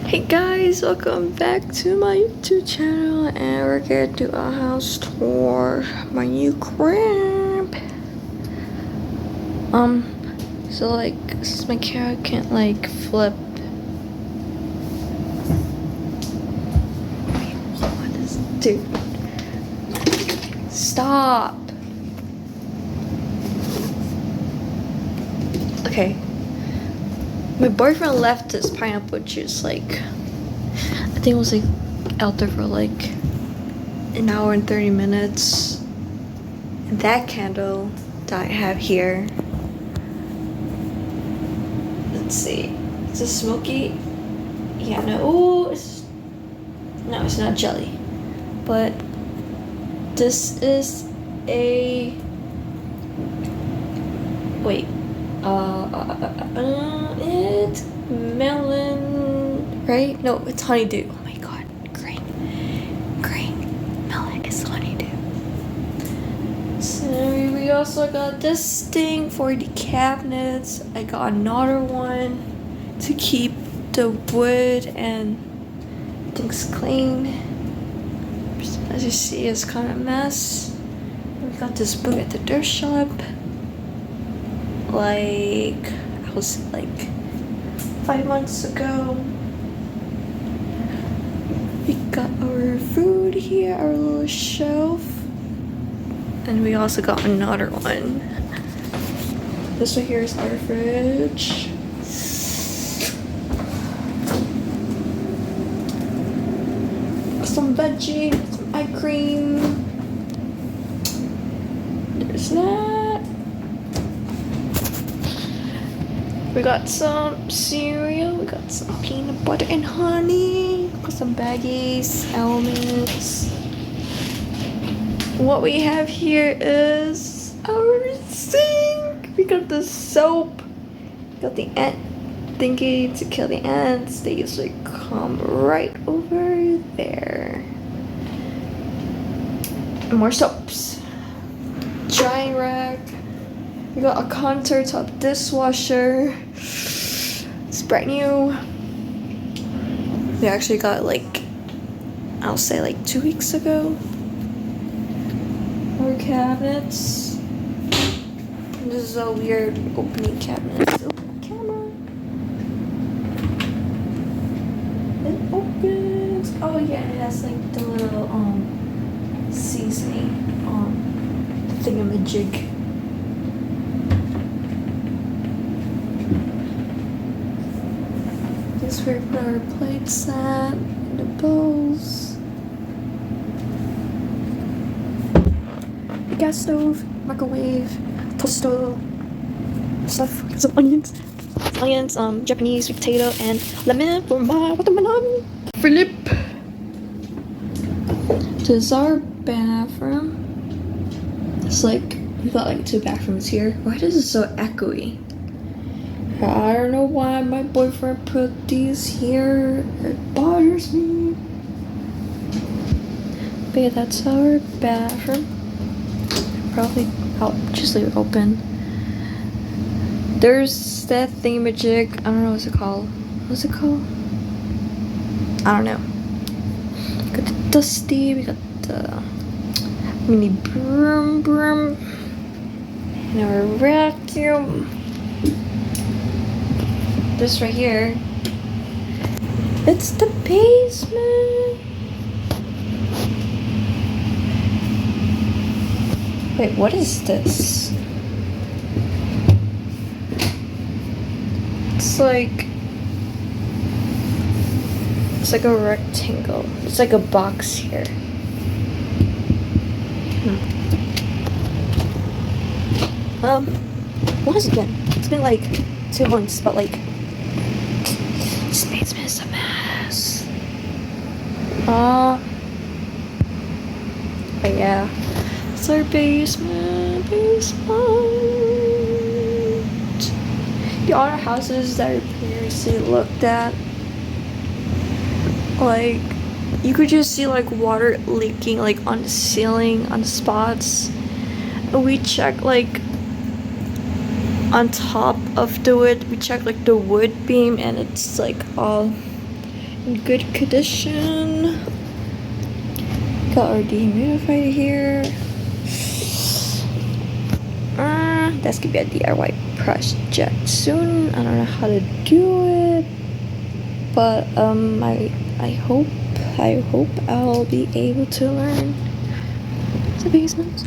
Hey guys, welcome back to my YouTube channel, and we're gonna do a house tour, my new crib. So like, since my camera can't like flip. What is, dude? Stop. Okay. My boyfriend left his pineapple juice like, I think it was like out there for like an hour and 30 minutes. And that candle that I have here, let's see, is it smoky? Yeah, no, no, it's not jelly. But this is a, wait, it's melon, right? No, it's honeydew. Oh my god, green melon is honeydew. So we also got this thing for the cabinets. I got another one to keep the wood and things clean. As you see, it's kind of a mess. We got this book at the thrift shop. Like, I was like 5 months ago. We got our food here, our little shelf. And we also got another one. This one here is our fridge. Some veggie, some eye cream. There's that. We got some cereal, we got some peanut butter and honey, got some baggies, almonds. What we have here is our sink. We got the soap, we got the ant thingy to kill the ants. They usually come right over there. And more soaps. Drying rack. We got a countertop dishwasher. It's brand new. We actually got like, I'll say like 2 weeks ago. More cabinets. And this is a weird opening cabinet. Open the camera. It opens. Oh yeah, it has like the little seasoning thingamajig. This is where we put our plates at, the bowls. The gas stove, microwave, toaster, stuff, some onions, Japanese potato, and lemon for my watermelon. Philip. This is our bathroom. It's like, we got like 2 bathrooms here. Why is it so echoey? I don't know why my boyfriend put these here. It bothers me. But yeah, that's our bathroom. Probably, I'll just leave it open. There's that thingamajig. I don't know what's it called. What's it called? I don't know. We got the dusty. We got the mini broom. And our vacuum. This right here, it's the basement. Wait, what is this? It's like a rectangle. It's like a box here. What has it been? It's been like 2 months, but like, this basement is a mess. But yeah, it's our basement. The other houses that we previously looked at, like, you could just see like water leaking like on the ceiling, on the spots. And we checked like on top of the wood, we checked like the wood beam, and it's like all in good condition. Got our dehumidifier here. That's gonna be a DIY project soon. I don't know how to do it, but I hope I'll be able to learn. It's a basement.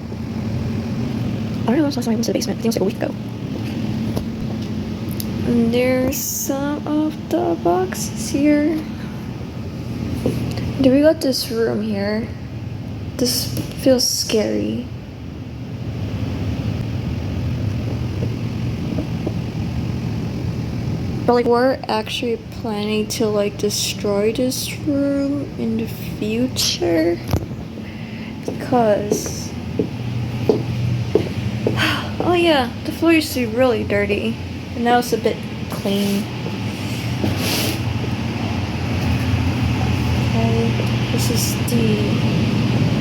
I don't know last time I went to the basement. I think it was like a week ago. And there's some of the boxes here. Do we got this room here? This feels scary. But like we're actually planning to like destroy this room in the future because oh yeah, the floor used to be really dirty and now it's a bit clean. Okay, this is the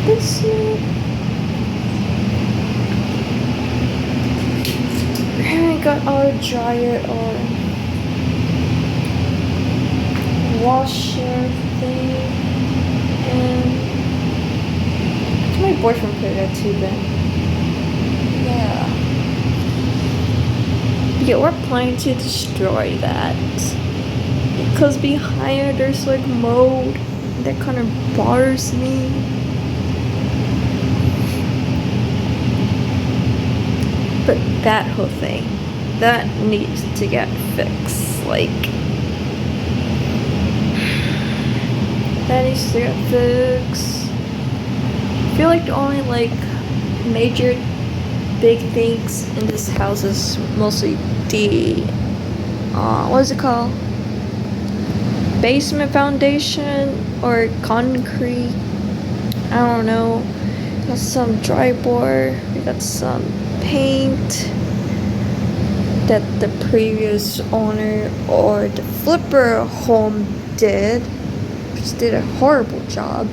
basement. And we got our dryer on. Washer thing, and my boyfriend put that too then. Yeah, we're planning to destroy that because behind it there's like mold that kind of bothers me. But that whole thing, that needs to get fixed. Like, that needs to get fixed. I feel like the only like major big things in this house is mostly the what is it called? Basement foundation or concrete. I don't know. Got some drywall. We got some paint that the previous owner or the flipper home did. Just did a horrible job.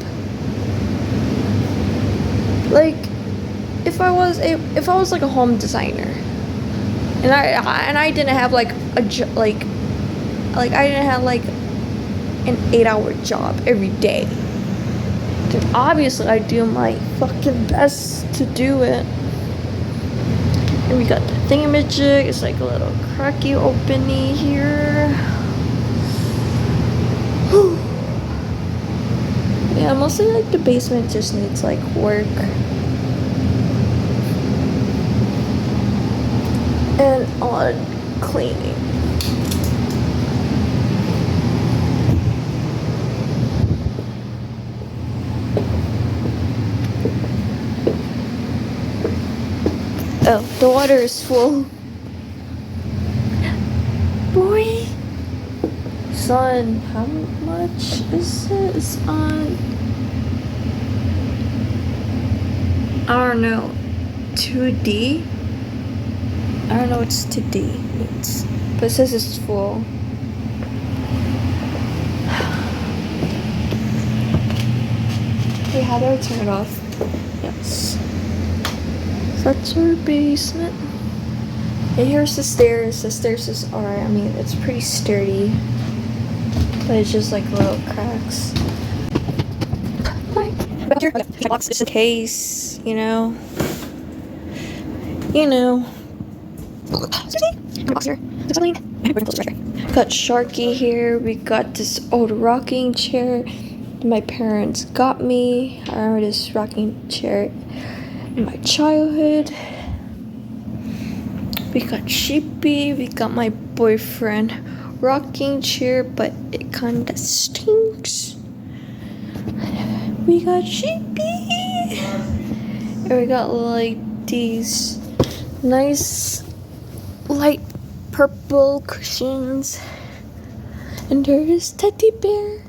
Like, if I was like a home designer, and I didn't have like I didn't have like an 8-hour job every day, then obviously I do my fucking best to do it. And we got the thingamajig. It's like a little cracky opening here. Yeah, mostly like the basement just needs like work. And a lot of cleaning. Oh, the water is full. Boy. Son, how much is it? It's on, I don't know, 2D? I don't know what 2D means, but it says it's full. Wait, how do I turn it off? Yes. That's our basement. And here's the stairs. The stairs is alright. I mean, it's pretty sturdy, but it's just like little cracks. Just in case, you know. Got Sharky here. We got this old rocking chair my parents got me. I remember this rocking chair in my childhood. We got Sheepie. We got my boyfriend rocking chair, but it kinda stinks. We got Sheepie. And we got like these nice light purple cushions. And there's Teddy Bear.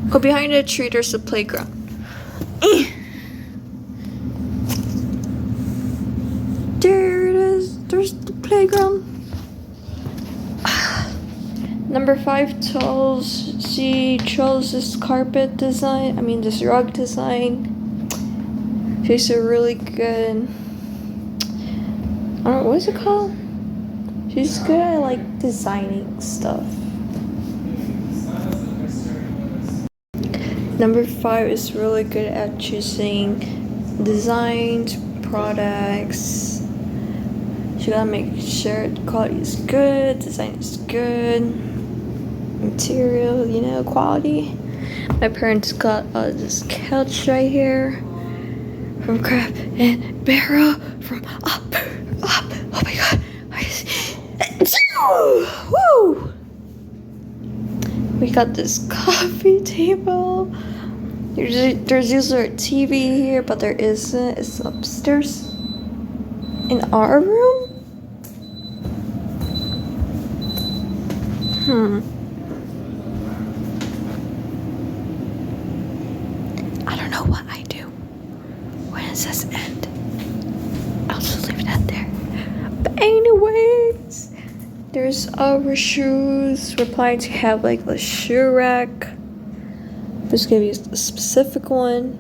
Oh, behind the tree there's a playground. There it is. There's the playground. Number 5 chose this carpet design. I mean this rug design. Tastes really good. don't know, what is it called? She's good at like designing stuff. Number 5 is really good at choosing designs, products. She gotta make sure the quality is good, design is good, material, you know, quality. My parents got this couch right here from Crab and Barrel from up. Oh my god. Woo! We got this coffee table. There's usually a TV here, but there isn't. It's upstairs in our room. I don't know what I do when it says end. I'll just leave that there. But anyways, there's our shoes. We're planning to have like a shoe rack. Just gonna use a specific one.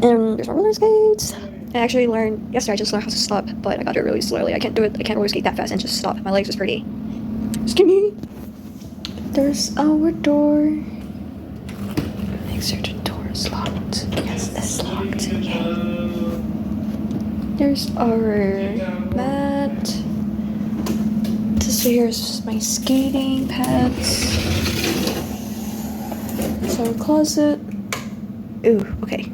And there's my roller skates. I actually learned yesterday. I just learned how to stop, but I got it really slowly. I can't do it. I can't roller skate that fast and just stop. My legs is pretty skinny. There's our door. Make sure the door is locked. Yes, it's locked. Yay. There's our mat. This here's my skating pads. There's our closet. Ooh, okay.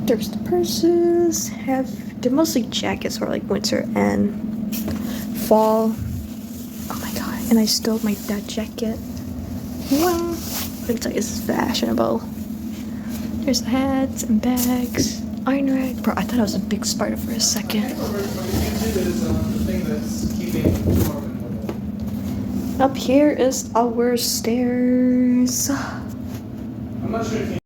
There's the purses. They're mostly jackets for like winter and fall. Oh my god! And I stole my dad jacket. Wow! Looks like it's fashionable. There's hats and bags. Iron rack. Bro, I thought I was a big spider for a second. Up here is our stairs. I'm not sure if you